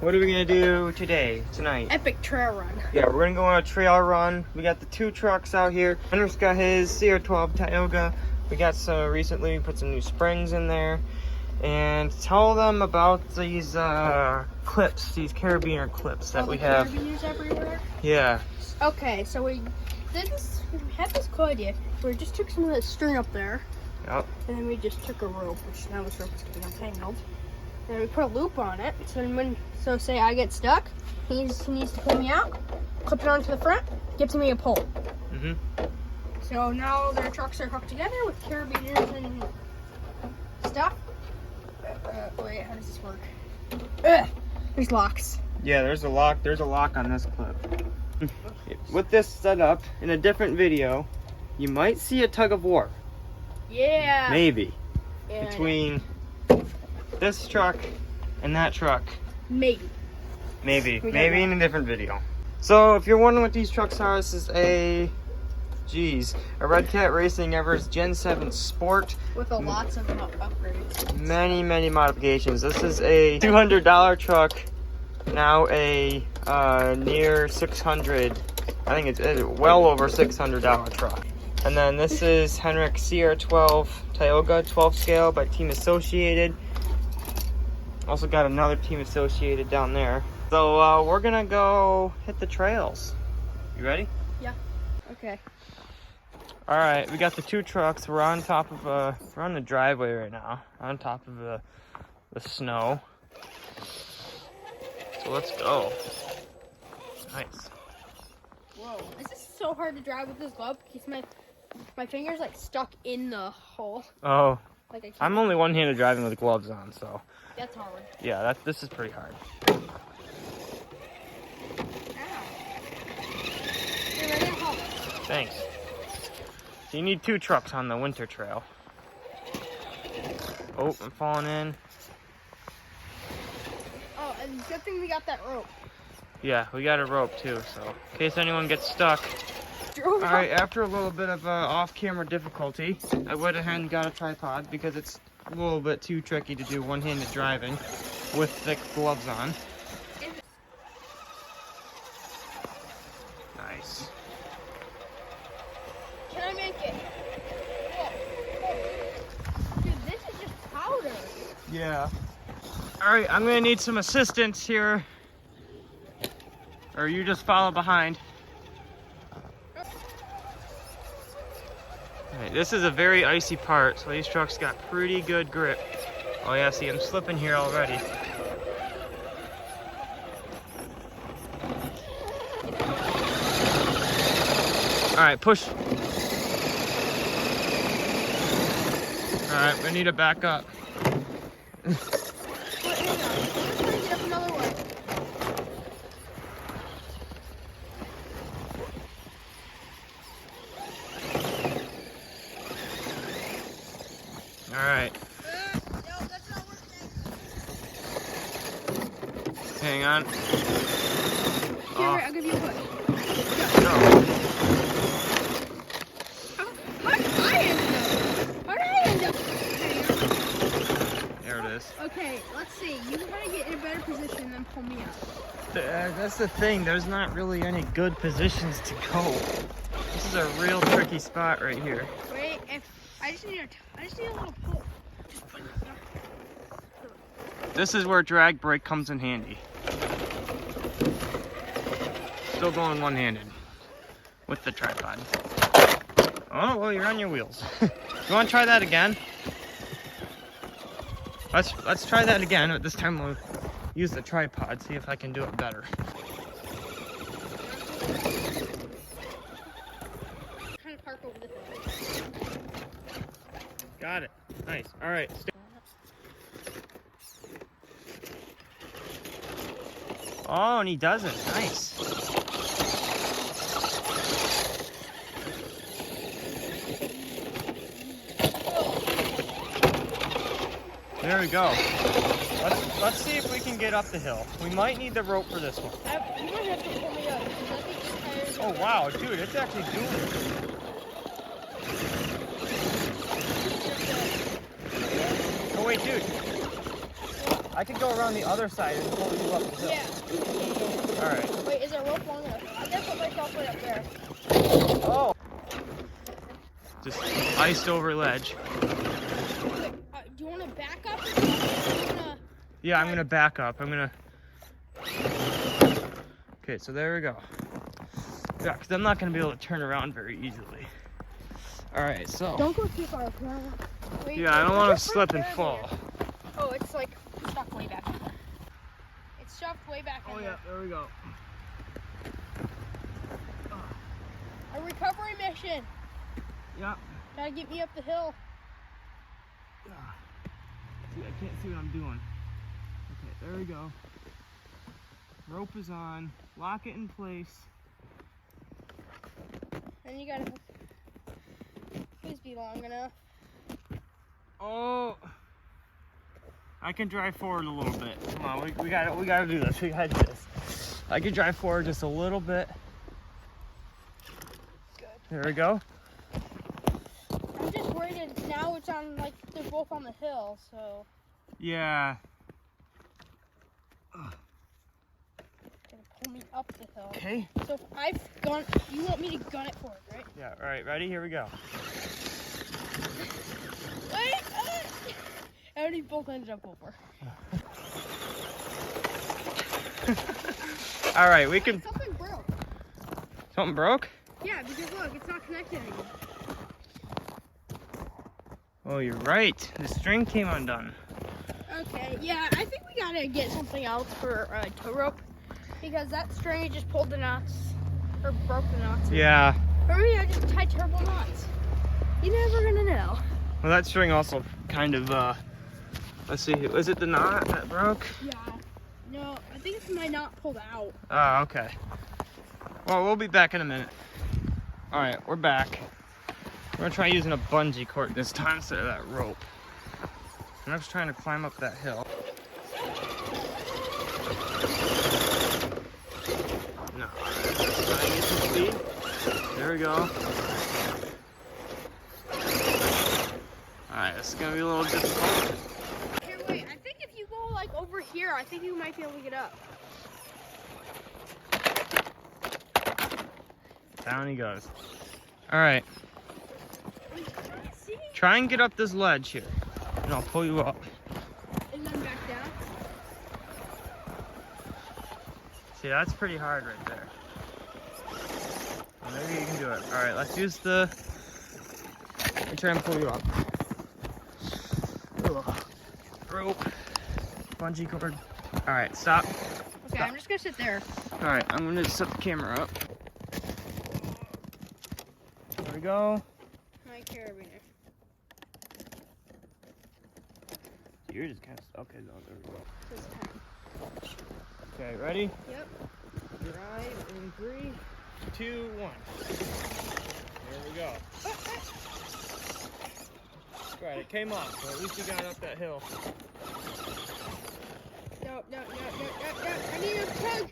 what are we gonna do tonight? Epic trail run. Yeah, we're gonna go on a trail run. We got the 2 trucks out here. Henrik's got his CR12 Tioga. We got some recently, we put some new springs in there. And tell them about these clips, these carabiner clips that we have. Carabiners everywhere? Yeah. Okay, so we had this cool idea. We just took some of that string up there. Yep. And then we just took a rope, which now this rope is getting untangled. And then we put a loop on it. So say I get stuck, he needs to pull me out, clip it onto the front, gives me a pull. Mm-hmm. So now their trucks are hooked together with carabiners and stuff. Wait, how does this work? There's locks. Yeah, there's a lock. There's a lock on this clip. With this set up in a different video, you might see a tug of war. Yeah. Maybe. Yeah, Between this truck and that truck. Maybe. Maybe We don't know. in a different video. So if you're wondering what these trucks are, this is a Red Cat Racing Everest Gen 7 Sport. With lots of upgrades. Many modifications. This is a $200 truck. Now a near 600. I think it's well over $600 truck. And then this is Henrik CR12 Tioga 12 scale by Team Associated. Also got another Team Associated down there. So we're gonna go hit the trails. You ready? Yeah. Okay. All right, we got the 2 trucks. We're on top of we're on the driveway right now, on top of the snow. So let's go. Nice. Whoa. This is so hard to drive with this glove because my finger's like stuck in the hole. Oh, Like I can't. I'm only one-handed driving with gloves on, so That's hard. yeah, this is pretty hard. Ow. You're ready to help. Thanks. So you need 2 trucks on the winter trail. Oh, I'm falling in. Oh, and good thing we got that rope. Yeah, we got a rope too, so in case anyone gets stuck. Drove All right, after a little bit of off-camera difficulty, I went ahead and got a tripod because it's a little bit too tricky to do one-handed driving with thick gloves on. Nice. Can I make it? Whoa. Dude, this is just powder. Yeah. All right, I'm gonna need some assistance here, or you just follow behind. All right, this is a very icy part, so these trucks got pretty good grip. Oh yeah, see, I'm slipping here already. All right, push. All right, we need to back up. Wait, hang on. I'm trying to get up another way. All right, No, that's not working. hang on. Here, I'll give you a push. Go. How did I end up? There it is. Okay, let's see. You gotta get in a better position and then pull me out. That's the thing. There's not really any good positions to go. This is a real tricky spot right here. Wait, I just need a little pull. This is where drag brake comes in handy. Still going one-handed with the tripod. Oh, well, you're on your wheels. You want to try that again? Let's try that again, but this time we'll use the tripod, see if I can do it better. Kind of park over this way. Got it. Nice. All right. Oh, and he doesn't. Nice. There we go. Let's see if we can get up the hill. We might need the rope for this one. You might have to pull me up because I think this tire. Oh wow, dude, it's actually doing it. Oh wait, dude. I could go around the other side and pull you up the hill. Yeah. All right. Wait, is there rope long enough? I gotta put myself right up there. Oh. Just iced over ledge. Wait, do you want to back up? Or do you wanna... Yeah, I'm gonna back up. Okay, so there we go. Yeah, because I'm not gonna be able to turn around very easily. All right, so. Don't go too far. Wait, Yeah, I don't want to slip and there, fall. man. Oh, it's like stuck way back in there. It's shoved way back in there. There we go. A recovery mission. Yeah. Gotta get me up the hill. See, I can't see what I'm doing. Okay, there we go. Rope is on. Lock it in place. And you gotta please be long enough. Oh, I can drive forward a little bit. Come on, we gotta do this. We gotta do this. I can drive forward just a little bit. Good. There we go. I'm just worried that now it's on, like, they're both on the hill, so. Yeah. Gonna pull me up the hill. Okay. So if I've gone, you want me to gun it forward, right? Yeah. All right. Ready? Here we go. Wait! I already both ended up over. All right, we can. Something broke. Something broke? Yeah, because look, it's not connected anymore. Oh, you're right. The string came undone. Okay, yeah, I think we gotta get something else for tow rope because that string just pulled the knots or broke the knots. Yeah. Or maybe I just tied turbo knots. You're never gonna know. Well, that string also kind of. Let's see. Was it the knot that broke? Yeah. No, I think it's my knot pulled out. Oh, okay. Well, we'll be back in a minute. All right, we're back. We're gonna try using a bungee cord this time instead of that rope. I'm just trying to climb up that hill. No, trying to get some speed. There we go. All right, this is gonna be a little difficult. Here, wait. I think if you go like over here, I think you might be able to get up. Down he goes. All right. Try and get up this ledge here, and I'll pull you up. And then back down. See, that's pretty hard right there. Well, maybe you can do it. All right, let's use the. Let me try and pull you up. Ugh. Rope, bungee cord. All right, stop. Okay, I'm just gonna sit there. All right, I'm gonna set the camera up. There we go. My carabiner. You're just kind of okay. No, there we go. This time. Okay, ready? Yep. Drive in 3, 2, 1. There we go. Right, it came off, so at least you got up that hill. No. I need a tug.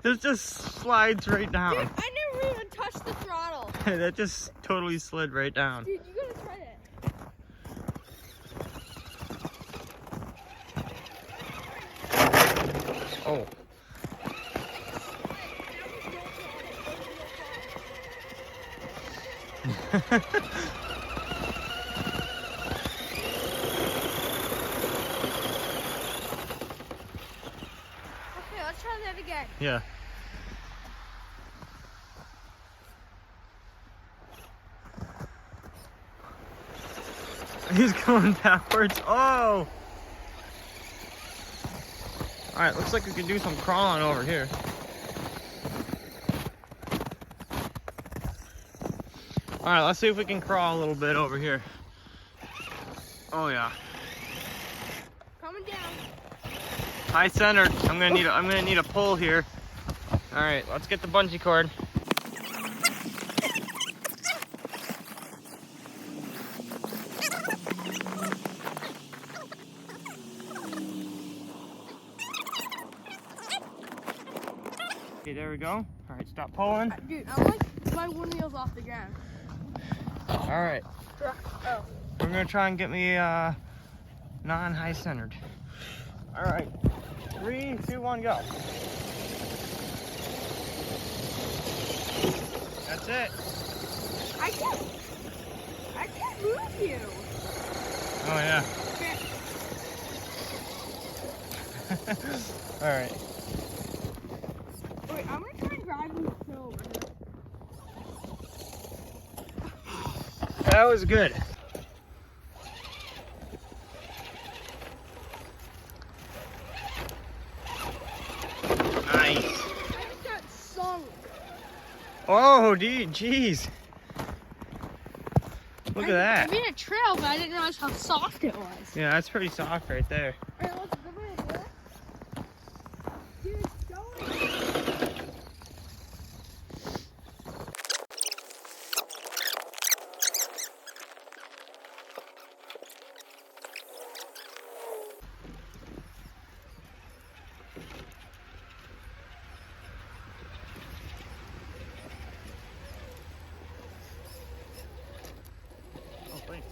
This just slides right down. Dude, I never even touched the throttle. That just totally slid right down. Dude, you gotta try that. Oh. Okay, let's try that again. Yeah. He's going backwards. Oh! Alright, looks like we can do some crawling over here. Alright, let's see if we can crawl a little bit over here. Oh yeah. Coming down. High centered. I'm gonna need a pull here. Alright, let's get the bungee cord. Okay, there we go. All right, stop pulling. Dude, I'm like my one wheel's off the ground. All right. Oh. We're gonna try and get me non-high centered. All right, 3, 2, 1, go. That's it. I can't move you. Oh yeah. Okay. All right. Wait, I'm gonna try and drive you over here. That was good. Nice. I just got sunk. Oh, jeez. Look at that. I made a trail, but I didn't realize how soft it was. Yeah, that's pretty soft right there. Alright, let's go ahead and do it. Dude, it's going. Oh, thanks.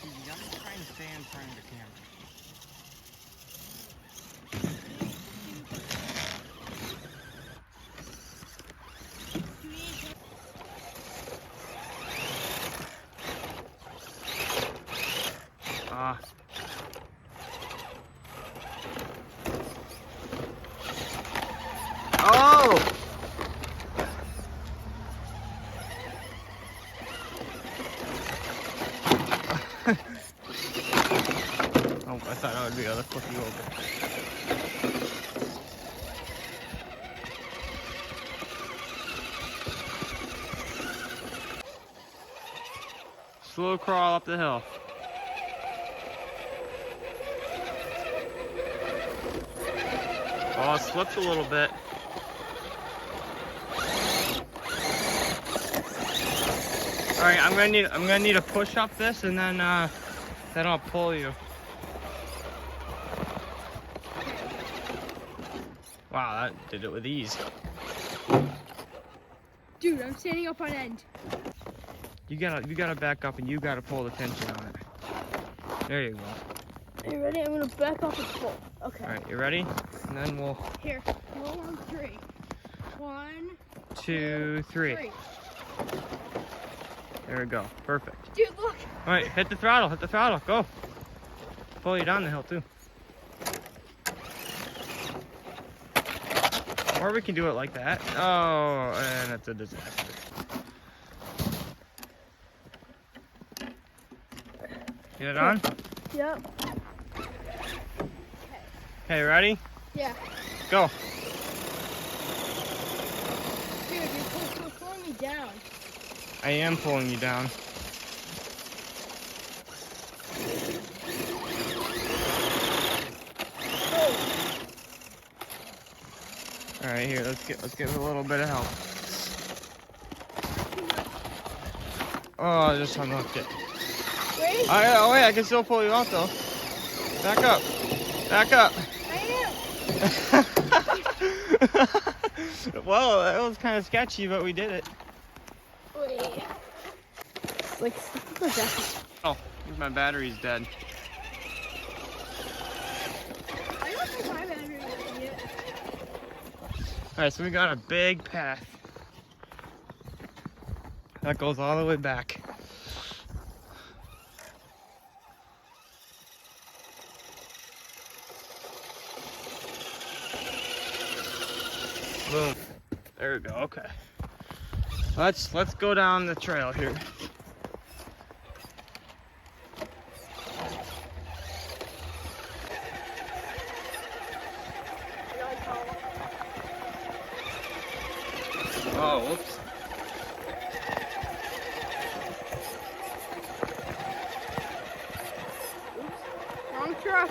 You gotta try and stay in front of the camera. Oh! Oh, I thought I would be able to flip you over. Slow crawl up the hill. Oh, it slipped a little bit. All right, I'm gonna need to push up this, and then I'll pull you. Wow, that did it with ease. Dude, I'm standing up on end. You gotta back up, and you gotta pull the tension on it. There you go. Are you ready? I'm gonna back up and pull. Okay. All right, you ready? And then we'll. Here, roll on 3. 1, 2, 3. There we go. Perfect. Dude, look. All right, hit the throttle. Hit the throttle. Go. Pull you down the hill too. Or we can do it like that. Oh, and that's a disaster. Get it on? Yep. Okay, ready? Yeah. Go. Dude, you're pulling me down. I am pulling you down. Oh. All right, here. Let's get a little bit of help. Oh, I just unhooked it. Wait. Oh wait, I can still pull you out though. Back up. Back up. I am. Well, that was kind of sketchy, but we did it. Wait. Like, Oh, my battery's dead. I don't think my battery is yet. All right, so we got a big path that goes all the way back. Boom. There we go. Okay. Let's go down the trail here. Oh, whoops. Wrong truck.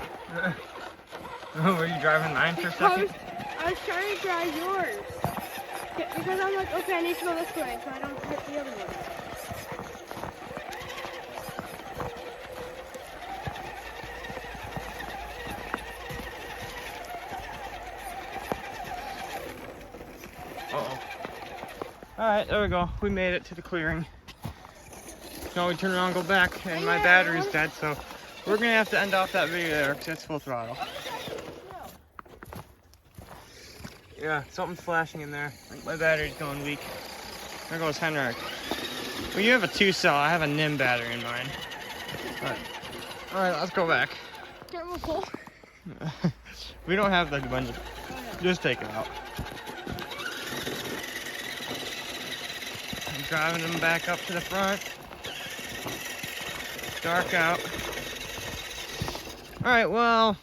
Were you driving mine for a second? I was trying to drive yours. Because I'm like, okay, I need to go this way so I don't hit the other one. Alright, there we go. We made it to the clearing. Now we turn around and go back, and my battery's dead, so we're gonna have to end off that video there because it's full throttle. Yeah, something's flashing in there. I think my battery's going weak. There goes Henrik. Well, you have a 2-cell. I have a NIM battery in mine. Alright, let's go back. Can't move cool. We don't have like a bunch of... Just take it out. I'm driving them back up to the front. It's dark out. Alright, well...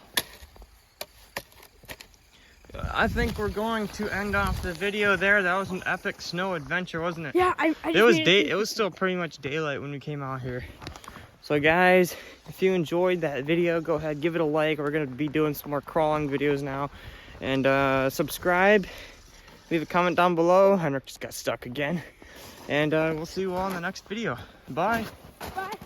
I think we're going to end off the video there. That was an epic snow adventure, wasn't it? Yeah, It was still pretty much daylight when we came out here. So guys, if you enjoyed that video, go ahead, give it a like. We're gonna be doing some more crawling videos now. And subscribe, leave a comment down below. Henrik just got stuck again. And we'll see you all in the next video. Bye. Bye.